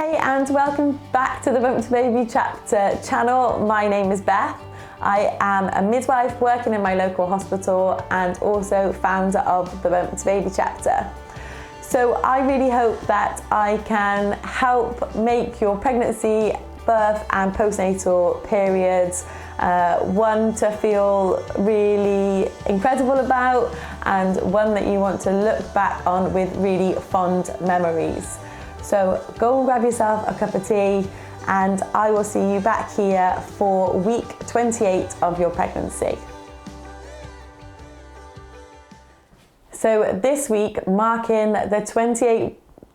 Hey, and welcome back to the Bump to Baby Chapter channel. My name is Beth. I am a midwife working in my local hospital and also founder of the Bump to Baby Chapter. So I really hope that I can help make your pregnancy, birth and postnatal periods one to feel really incredible about, and one that you want to look back on with really fond memories. So go and grab yourself a cup of tea, and I will see you back here for week 28 of your pregnancy. So this week, marking the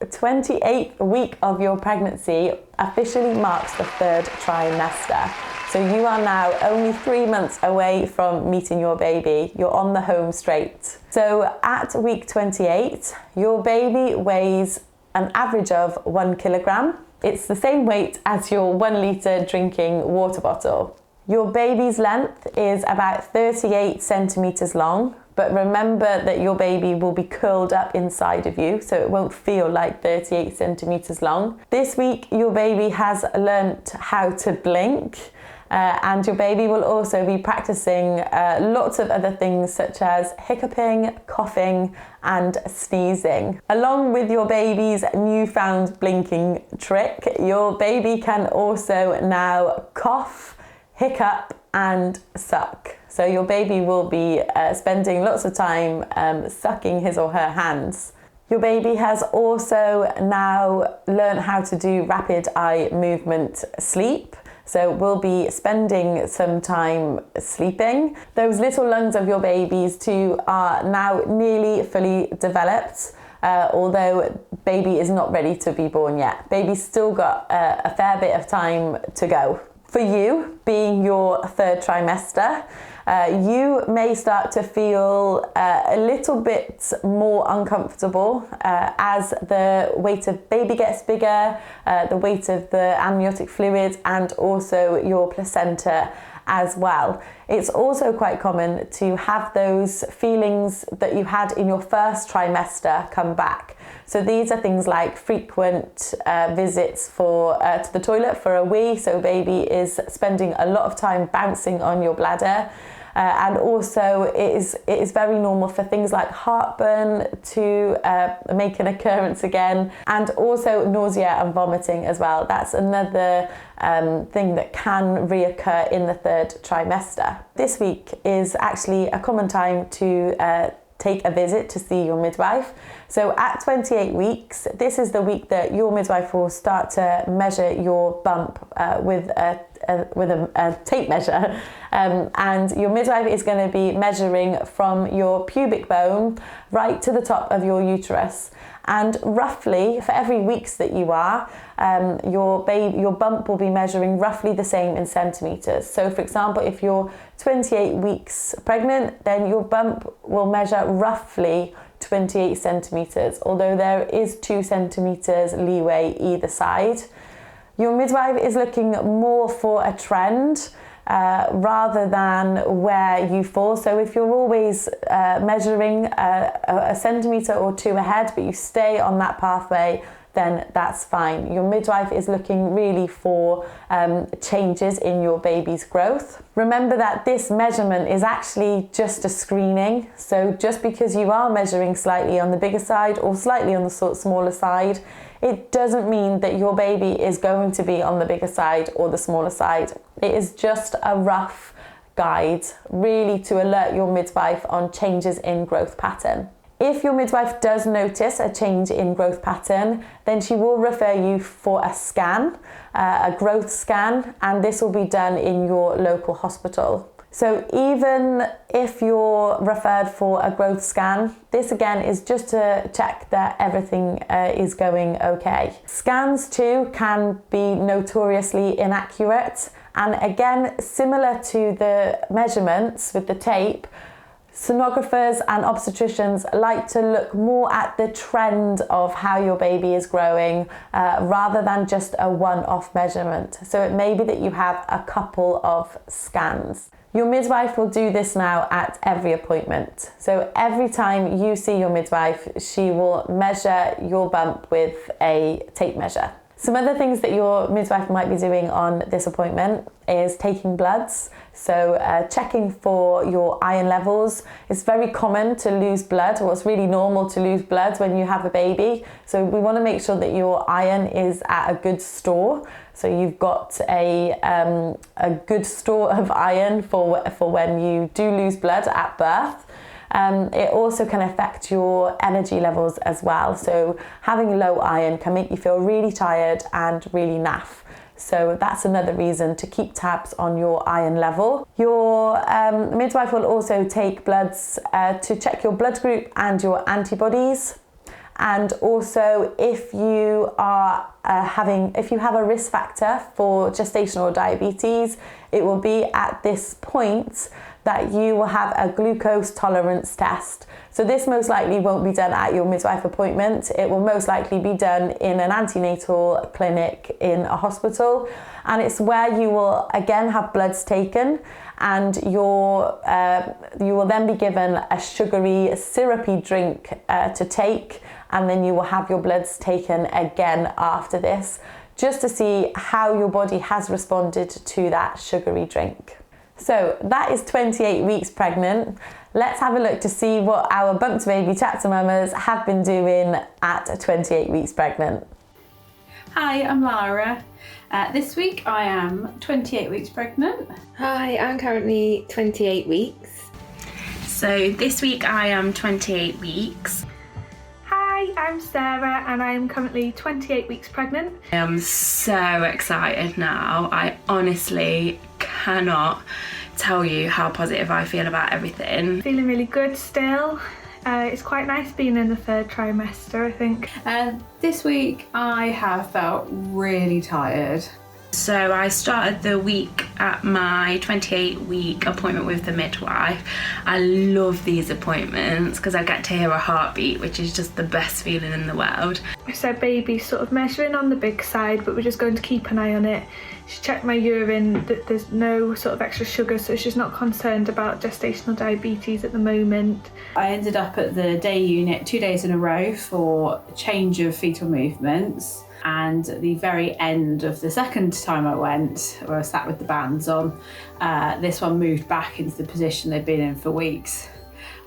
28th week of your pregnancy, officially marks the third trimester. So you are now only 3 months away from meeting your baby. You're on the home straight. So at week 28, your baby weighs an average of 1 kilogram. It's the same weight as your 1 litre drinking water bottle. Your baby's length is about 38 centimetres long, but remember that your baby will be curled up inside of you, so it won't feel like 38 centimetres long. This week, your baby has learnt how to blink, and your baby will also be practicing lots of other things such as hiccuping, coughing and sneezing. Along with your baby's newfound blinking trick, your baby can also now cough, hiccup and suck. So your baby will be spending lots of time sucking his or her hands. Your baby has also now learned how to do rapid eye movement sleep. So we'll be spending some time sleeping. Those little lungs of your babies too are now nearly fully developed, although baby is not ready to be born yet. Baby's still got a fair bit of time to go. For you, being your third trimester, you may start to feel a little bit more uncomfortable as the weight of baby gets bigger, the weight of the amniotic fluid and also your placenta as well. It's also quite common to have those feelings that you had in your first trimester come back. So these are things like frequent visits to the toilet for a wee, so baby is spending a lot of time bouncing on your bladder. And also it is very normal for things like heartburn to make an occurrence again, and also nausea and vomiting as well. That's another thing that can reoccur in the third trimester. This week is actually a common time to take a visit to see your midwife. So at 28 weeks, this is the week that your midwife will start to measure your bump with a tape measure. And your midwife is going to be measuring from your pubic bone right to the top of your uterus. And roughly, for every weeks that you are, your bump will be measuring roughly the same in centimetres. So for example, if you're 28 weeks pregnant, then your bump will measure roughly 28 centimetres, although there is 2 centimetres leeway either side. Your midwife is looking more for a trend rather than where you fall. So if you're always measuring a centimetre or 2 ahead, but you stay on that pathway, then that's fine. Your midwife is looking really for changes in your baby's growth. Remember that this measurement is actually just a screening. So just because you are measuring slightly on the bigger side or slightly on the smaller side, it doesn't mean that your baby is going to be on the bigger side or the smaller side. It is just a rough guide, really, to alert your midwife on changes in growth pattern. If your midwife does notice a change in growth pattern, then she will refer you for a scan, a growth scan, and this will be done in your local hospital. So even if you're referred for a growth scan, this again is just to check that everything is going okay. Scans too can be notoriously inaccurate, and again, similar to the measurements with the tape, sonographers and obstetricians like to look more at the trend of how your baby is growing rather than just a one-off measurement. So it may be that you have a couple of scans. Your midwife will do this now at every appointment. So every time you see your midwife, she will measure your bump with a tape measure. Some other things that your midwife might be doing on this appointment is taking bloods. So checking for your iron levels. It's very common to lose blood, or it's really normal to lose blood when you have a baby. So we want to make sure that your iron is at a good store. So you've got a good store of iron for when you do lose blood at birth. It also can affect your energy levels as well. So having low iron can make you feel really tired and really naff. So that's another reason to keep tabs on your iron level. Your midwife will also take bloods to check your blood group and your antibodies. And also if you are if you have a risk factor for gestational diabetes, it will be at this point that you will have a glucose tolerance test. So this most likely won't be done at your midwife appointment. It will most likely be done in an antenatal clinic in a hospital. And it's where you will again have bloods taken, and you will then be given a sugary, syrupy drink to take, and then you will have your bloods taken again after this, just to see how your body has responded to that sugary drink. So that is 28 weeks pregnant. Let's have a look to see what our Bump to Baby chapter mamas have been doing at 28 weeks pregnant. Hi, I'm Lara. This week I am 28 weeks pregnant. Hi, I'm currently 28 weeks. So this week I am 28 weeks. Hi, I'm Sarah and I'm currently 28 weeks pregnant. I am so excited now. I honestly cannot tell you how positive I feel about everything. Feeling really good still. It's quite nice being in the third trimester, I think. This week I have felt really tired. So I started the week at my 28-week appointment with the midwife. I love these appointments because I get to hear a heartbeat, which is just the best feeling in the world. So baby's sort of measuring on the big side, but we're just going to keep an eye on it. She checked my urine, that there's no sort of extra sugar, so she's not concerned about gestational diabetes at the moment. I ended up at the day unit 2 days in a row for change of fetal movements. And at the very end of the second time I went, where I sat with the bands on, this one moved back into the position they'd been in for weeks.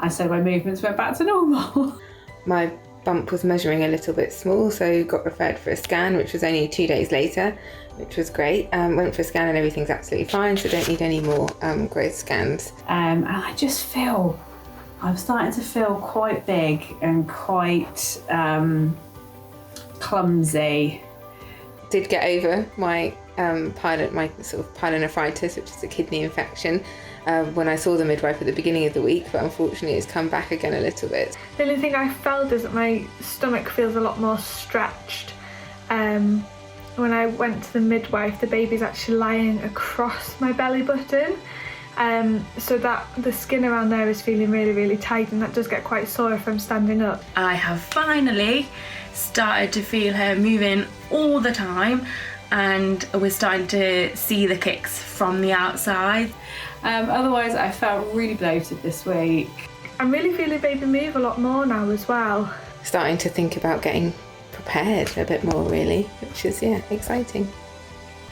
And so my movements went back to normal. My bump was measuring a little bit small, so got referred for a scan, which was only 2 days later, which was great. Went for a scan and everything's absolutely fine, so don't need any more growth scans. And I just feel, I'm starting to feel quite big and quite clumsy. Did get over my my sort of pyelonephritis, which is a kidney infection, when I saw the midwife at the beginning of the week, but unfortunately it's come back again a little bit. The only thing I felt is that my stomach feels a lot more stretched. When I went to the midwife, the baby's actually lying across my belly button. So that the skin around there is feeling really, really tight, and that does get quite sore if I'm standing up. I have finally started to feel her moving all the time, and we're starting to see the kicks from the outside. Otherwise I felt really bloated this week. I'm really feeling baby move a lot more now as well. Starting to think about getting prepared a bit more really, which is, yeah, exciting.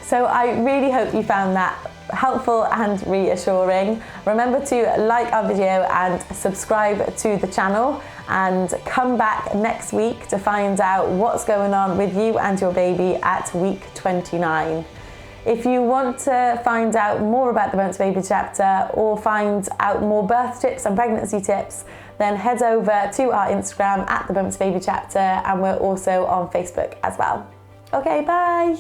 So I really hope you found that helpful and reassuring. Remember to like our video and subscribe to the channel, and come back next week to find out what's going on with you and your baby at week 29. If you want to find out more about the Bump to Baby chapter or find out more birth tips and pregnancy tips, then head over to our Instagram at the Bump to Baby chapter, and we're also on Facebook as well. Okay, bye.